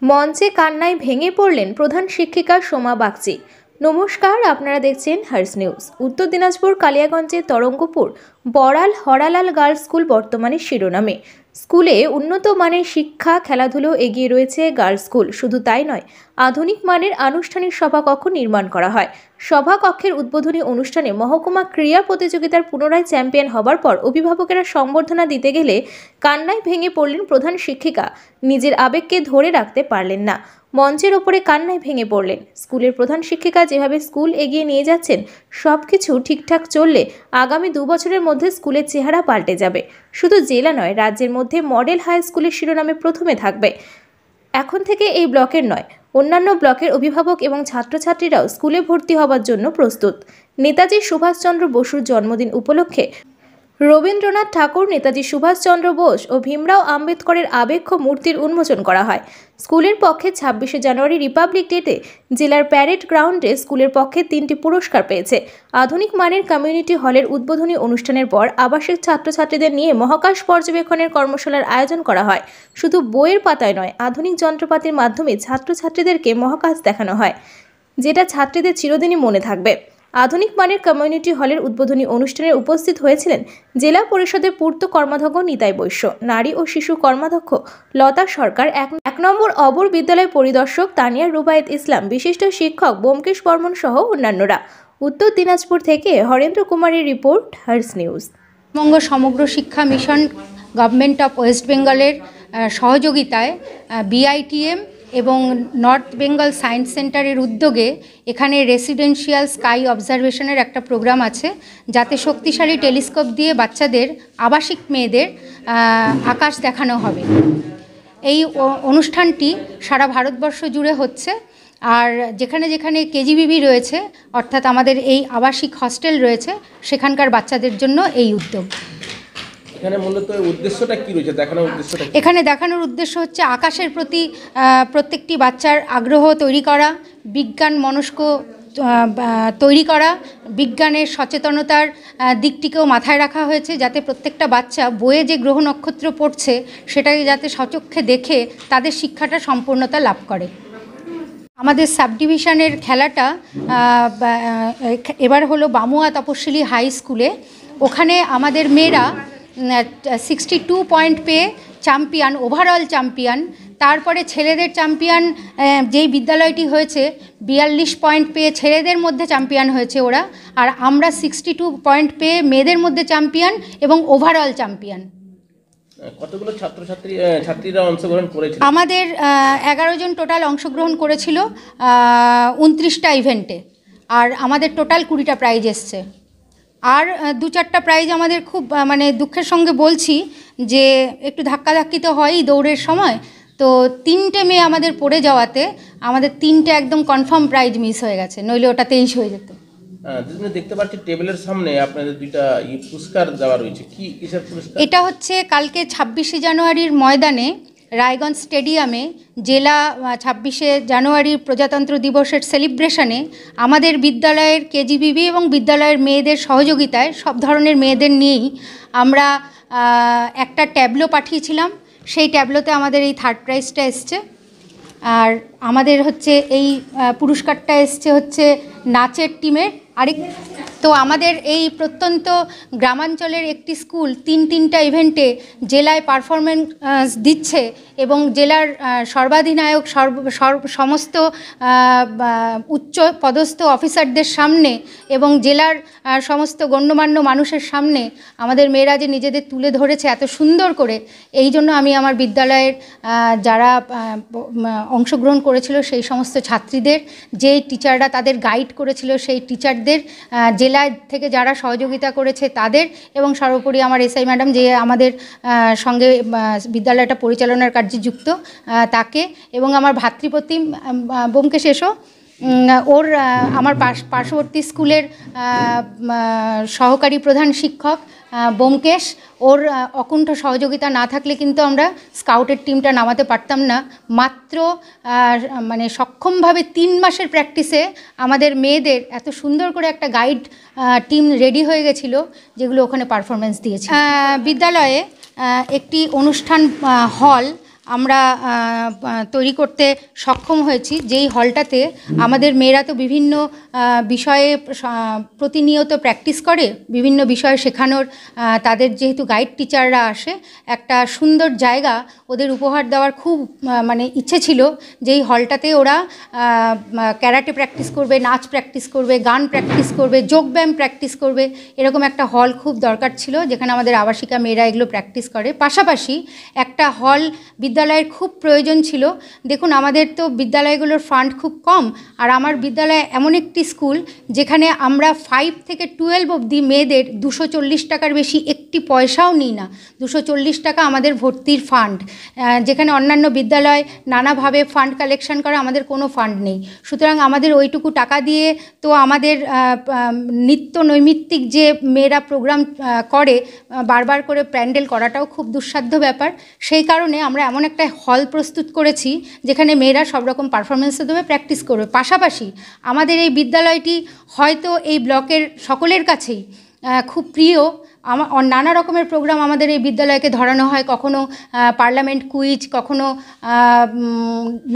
মঞ্চে কান্নায় ভেঙে পড়লেন প্রধান শিক্ষিকা সোমা বাগচি। নমস্কার, আপনারা দেখছেন হার্স নিউজ। উত্তর দিনাজপুর কালিয়াগঞ্জের তরঙ্গপুর বড়াল হরালাল গার্লস স্কুল বর্তমানে শিরোনামে। স্কুলে উন্নত মানের শিক্ষা, খেলাধুলো এগিয়ে রয়েছে গার্লস স্কুল। শুধু তাই নয়, আধুনিক মানের আনুষ্ঠানিক সভাকক্ষ নির্মাণ করা হয়। সভাকক্ষের উদ্বোধনী অনুষ্ঠানে মহকুমা ক্রীড়া প্রতিযোগিতার পুনরায় চ্যাম্পিয়ন হবার পর অভিভাবকেরা সংবর্ধনা দিতে গেলে কান্নায় ভেঙে পড়লেন প্রধান শিক্ষিকা। নিজের আবেগকে ধরে রাখতে পারলেন না, মঞ্চের ওপরে কান্নায় ভেঙে পড়লেন। স্কুলের প্রধান শিক্ষিকা যেভাবে স্কুল এগিয়ে নিয়ে যাচ্ছেন, সব কিছু ঠিকঠাক চললে আগামী 2 বছরের মধ্যে স্কুলের চেহারা পাল্টে যাবে। শুধু জেলা নয়, রাজ্যের মধ্যে মডেল হাই স্কুলের শিরোনামে প্রথমে থাকবে। এখন থেকে এই ব্লকের নয়, অন্যান্য ব্লকের অভিভাবক এবং ছাত্রছাত্রীরাও স্কুলে ভর্তি হবার জন্য প্রস্তুত। নেতাজি সুভাষচন্দ্র বসুর জন্মদিন উপলক্ষে রবীন্দ্রনাথ ঠাকুর, নেতাজি সুভাষচন্দ্র বোস ও ভীমরাও আম্বেদকরের আবেক্ষ মূর্তির উন্মোচন করা হয়। স্কুলের পক্ষে 26শে জানুয়ারি রিপাবলিক ডেতে জেলার প্যারেড গ্রাউন্ডে স্কুলের পক্ষে 3টি পুরস্কার পেয়েছে। আধুনিক মানের কমিউনিটি হলের উদ্বোধনী অনুষ্ঠানের পর আবাসিক ছাত্রছাত্রীদের নিয়ে মহাকাশ পর্যবেক্ষণের কর্মশালার আয়োজন করা হয়। শুধু বইয়ের পাতায় নয়, আধুনিক যন্ত্রপাতির মাধ্যমে ছাত্রছাত্রীদেরকে মহাকাশ দেখানো হয়, যেটা ছাত্রীদের চিরদিনই মনে থাকবে। আধুনিক মানের কমিউনিটি হলের উদ্বোধনী অনুষ্ঠানে উপস্থিত হয়েছিলেন জেলা পরিষদের পূর্ত কর্মাধ্যক্ষ নিতাই বৈশ্য, নারী ও শিশু কর্মাধ্যক্ষ লতা সরকার, 1 নম্বর অবর বিদ্যালয় পরিদর্শক তানিয়া রুবায়েত ইসলাম, বিশিষ্ট শিক্ষক ব্যোমকেশ বর্মন সহ অন্যান্যরা। উত্তর দিনাজপুর থেকে হরেন্দ্র কুমারের রিপোর্ট, হার্স নিউজ। পশ্চিমবঙ্গ সমগ্র শিক্ষা মিশন গভর্নমেন্ট অফ ওয়েস্ট বেঙ্গলের সহযোগিতায় বিআইটিএম এবং নর্থ বেঙ্গল সায়েন্স সেন্টারের উদ্যোগে এখানে রেসিডেন্সিয়াল স্কাই অবজারভেশনের একটা প্রোগ্রাম আছে, যাতে শক্তিশালী টেলিস্কোপ দিয়ে বাচ্চাদের, আবাসিক মেয়েদের আকাশ দেখানো হবে। এই অনুষ্ঠানটি সারা ভারতবর্ষ জুড়ে হচ্ছে। আর যেখানে যেখানে কেজিবিবি রয়েছে, অর্থাৎ আমাদের এই আবাসিক হস্টেল রয়েছে, সেখানকার বাচ্চাদের জন্য এই উদ্যোগ। এখানে মূলত উদ্দেশ্যটা কি রয়েছে, দেখানোর উদ্দেশ্যটা? এখানে দেখানোর উদ্দেশ্য হচ্ছে আকাশের প্রতি প্রত্যেকটি বাচ্চার আগ্রহ তৈরি করা, বিজ্ঞান মনস্ক তৈরি করা, বিজ্ঞানের সচেতনতার দিকটিকেও মাথায় রাখা হয়েছে, যাতে প্রত্যেকটা বাচ্চা বইয়ে যে গ্রহ নক্ষত্র পড়ছে সেটাকে যাতে সচক্ষে দেখে তাদের শিক্ষাটা সম্পূর্ণতা লাভ করে। আমাদের সাব ডিভিশনের খেলাটা এবার হলো বামুয়া তপশিলি হাই স্কুলে। ওখানে আমাদের মেয়েরা 62 পয়েন্ট পেয়ে চ্যাম্পিয়ন, ওভারঅল চ্যাম্পিয়ন। তারপরে ছেলেদের চ্যাম্পিয়ন যেই বিদ্যালয়টি হয়েছে 42 পয়েন্ট পেয়ে ছেলেদের মধ্যে চ্যাম্পিয়ন হয়েছে ওরা। আর আমরা 62 পয়েন্ট পেয়ে মেয়েদের মধ্যে চ্যাম্পিয়ন এবং ওভারঅল চ্যাম্পিয়ন। কতগুলো ছাত্রীরা অংশগ্রহণ করেছিল? আমাদের 11 জন টোটাল অংশগ্রহণ করেছিল 29টা ইভেন্টে। আর আমাদের টোটাল 20টা প্রাইজ এসছে। আর 2-4টা প্রাইজ আমাদের খুব মানে দুঃখের সঙ্গে বলছি যে একটু ধাক্কাধাক্কি তো হয়ই দৌড়ের সময়, তো 3টে মেয়ে আমাদের পড়ে যাওয়াতে আমাদের 3টে একদম কনফার্ম প্রাইজ মিস হয়ে গেছে, নইলে ওটা 23 হয়ে যেত। দেখতে পাচ্ছি টেবিলের সামনে আপনাদের 2টা পুরস্কার দেওয়া রয়েছে। কি কিসের পুরস্কার? এটা হচ্ছে কালকে 26শে জানুয়ারির ময়দানে রায়গঞ্জ স্টেডিয়ামে জেলা 26শে জানুয়ারির প্রজাতন্ত্র দিবসের সেলিব্রেশনে আমাদের বিদ্যালয়ের কেজিবিবি এবং বিদ্যালয়ের মেয়েদের সহযোগিতায়, সব ধরনের মেয়েদের নিয়েই আমরা একটা ট্যাবলো পাঠিয়েছিলাম। সেই ট্যাবলোতে আমাদের এই 3rd প্রাইজটা এসছে। আর আমাদের হচ্ছে এই পুরস্কারটা এসছে হচ্ছে নাচের টিমের। তো আমাদের এই প্রত্যন্ত গ্রামাঞ্চলের একটি স্কুল 3টা ইভেন্টে জেলায় পারফরমেন্স দিচ্ছে এবং জেলার সর্বাধিনায়ক সমস্ত উচ্চ পদস্থ অফিসারদের সামনে এবং জেলার সমস্ত গণ্যমান্য মানুষের সামনে আমাদের মেয়েরা যে নিজেদের তুলে ধরেছে এত সুন্দর করে, এই জন্য আমি আমার বিদ্যালয়ের যারা অংশগ্রহণ করেছিল সেই সমস্ত ছাত্রীদের, যেই টিচাররা তাদের গাইড করেছিল সেই টিচারদের, জেলা থেকে যারা সহযোগিতা করেছে তাদের, এবং সর্বোপরি আমার এসআই ম্যাডাম যে আমাদের সঙ্গে বিদ্যালয়টা পরিচালনার কার্যে যুক্ত তাকে, এবং আমার ভাতৃপ্রতিম ব্যোমকেশ এসো, ওর আমার পার্শ্ববর্তী স্কুলের সহকারী প্রধান শিক্ষক ব্যোমকেশ, ওর অকুণ্ঠ সহযোগিতা না থাকলে কিন্তু আমরা স্কাউটের টিমটা নামাতে পারতাম না। মাত্র মানে সক্ষমভাবে 3 মাসের প্র্যাকটিসে আমাদের মেয়েদের এত সুন্দর করে একটা গাইড টিম রেডি হয়ে গেছিল, যেগুলো ওখানে পারফরমেন্স দিয়েছে। বিদ্যালয়ে একটি অনুষ্ঠান হল আমরা তৈরি করতে সক্ষম হয়েছি, যেই হলটাতে আমাদের মেয়েরা তো বিভিন্ন বিষয়ে প্রতিনিয়ত প্র্যাকটিস করে, বিভিন্ন বিষয় শেখানোর তাদের যেহেতু গাইড টিচাররা আসে, একটা সুন্দর জায়গা ওদের উপহার দেওয়ার খুব মানে ইচ্ছে ছিল, যেই হলটাতে ওরা ক্যারাটে প্র্যাকটিস করবে, নাচ প্র্যাকটিস করবে, গান প্র্যাকটিস করবে, যোগব্যায়াম প্র্যাকটিস করবে। এরকম একটা হল খুব দরকার ছিল যেখানে আমাদের আবাসিকা মেয়েরা এগুলো প্র্যাকটিস করে। পাশাপাশি একটা হল বিদ্যালয়ের খুব প্রয়োজন ছিল। দেখুন, আমাদের তো বিদ্যালয়গুলোর ফান্ড খুব কম, আর আমার বিদ্যালয় এমন একটি স্কুল যেখানে আমরা 5 থেকে 12 অবধি মেয়েদের 240 টাকার বেশি একটি পয়সাও নিই না। 240 টাকা আমাদের ভর্তির ফান্ড, যেখানে অন্যান্য বিদ্যালয় নানাভাবে ফান্ড কালেকশন করে, আমাদের কোনো ফান্ড নেই। সুতরাং আমাদের ওইটুকু টাকা দিয়ে তো আমাদের নিত্য নৈমিত্তিক যে মেয়েরা প্রোগ্রাম করে, বারবার করে প্যান্ডেল করাটাও খুব দুঃসাধ্য ব্যাপার। সেই কারণে আমরা এমন একটা হল প্রস্তুত করেছি যেখানে মেয়েরা সব রকম পারফরমেন্সও দেবে, প্র্যাকটিস করবে। পাশাপাশি আমাদের এই বিদ্যালয়টি হয়তো এই ব্লকের সকলের কাছেই খুব প্রিয়। নানা রকমের প্রোগ্রাম আমাদের এই বিদ্যালয়কে ধরানো হয়, কখনো পার্লামেন্ট কুইজ, কখনো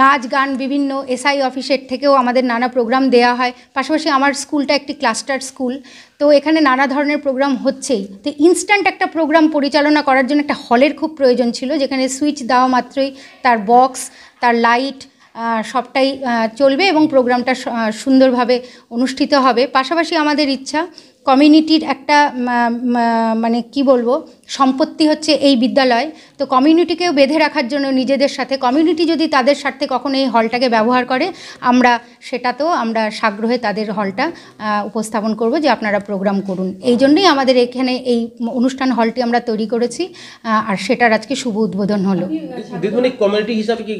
নাচ গান, বিভিন্ন এসআই অফিসের থেকেও আমাদের নানা প্রোগ্রাম দেওয়া হয়। পাশাপাশি আমার স্কুলটা একটি ক্লাস্টার স্কুল, তো এখানে নানা ধরনের প্রোগ্রাম হচ্ছেই। তো ইনস্ট্যান্ট একটা প্রোগ্রাম পরিচালনা করার জন্য একটা হলের খুব প্রয়োজন ছিল, যেখানে সুইচ দেওয়া মাত্রই তার বক্স, তার লাইট সবটাই চলবে এবং প্রোগ্রামটা সুন্দরভাবে অনুষ্ঠিত হবে। পাশাপাশি আমাদের ইচ্ছা, কমিউনিটির একটা মানে কি বলবো, সম্পত্তি হচ্ছে এই বিদ্যালয়। তো কমিউনিটিকেও বেঁধে রাখার জন্য নিজেদের সাথে, কমিউনিটি যদি তাদের স্বার্থে কখনো এই হলটাকে ব্যবহার করে, আমরা সেটাতেও আমরা সাগ্রহে তাদের হলটা উপস্থাপন করব যে আপনারা প্রোগ্রাম করুন। এই জন্যই আমাদের এখানে এই অনুষ্ঠান হলটি আমরা তৈরি করেছি, আর সেটার আজকে শুভ উদ্বোধন হলো। দেখুন, এই কমিউনিটি হিসাবে কি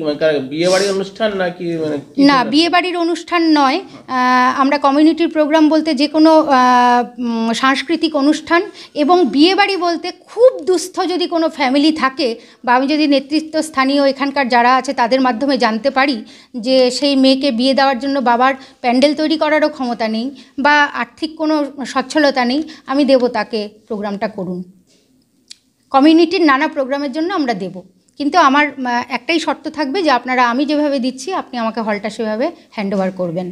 বিয়ে বাড়ির অনুষ্ঠান নাকি? না, বিয়ে বাড়ির অনুষ্ঠান নয়। আমরা কমিউনিটির প্রোগ্রাম বলতে যে কোনো সাংস্কৃতিক অনুষ্ঠান, এবং বিয়েবাড়ি বলতে খুব দুস্থ যদি কোনো ফ্যামিলি থাকে, বা আমি যদি নেতৃত্ব স্থানীয় এখানকার যারা আছে তাদের মাধ্যমে জানতে পারি যে সেই মেয়েকে বিয়ে দেওয়ার জন্য বাবার প্যান্ডেল তৈরি করারও ক্ষমতা নেই বা আর্থিক কোনো সচ্ছলতা নেই, আমি দেব তাকে প্রোগ্রামটা করুন। কমিউনিটির নানা প্রোগ্রামের জন্য আমরা দেব, কিন্তু আমার একটাই শর্ত থাকবে যে আপনারা, আমি যেভাবে দিচ্ছি আপনি আমাকে হলটা সেভাবে হ্যান্ড ওভার করবেন।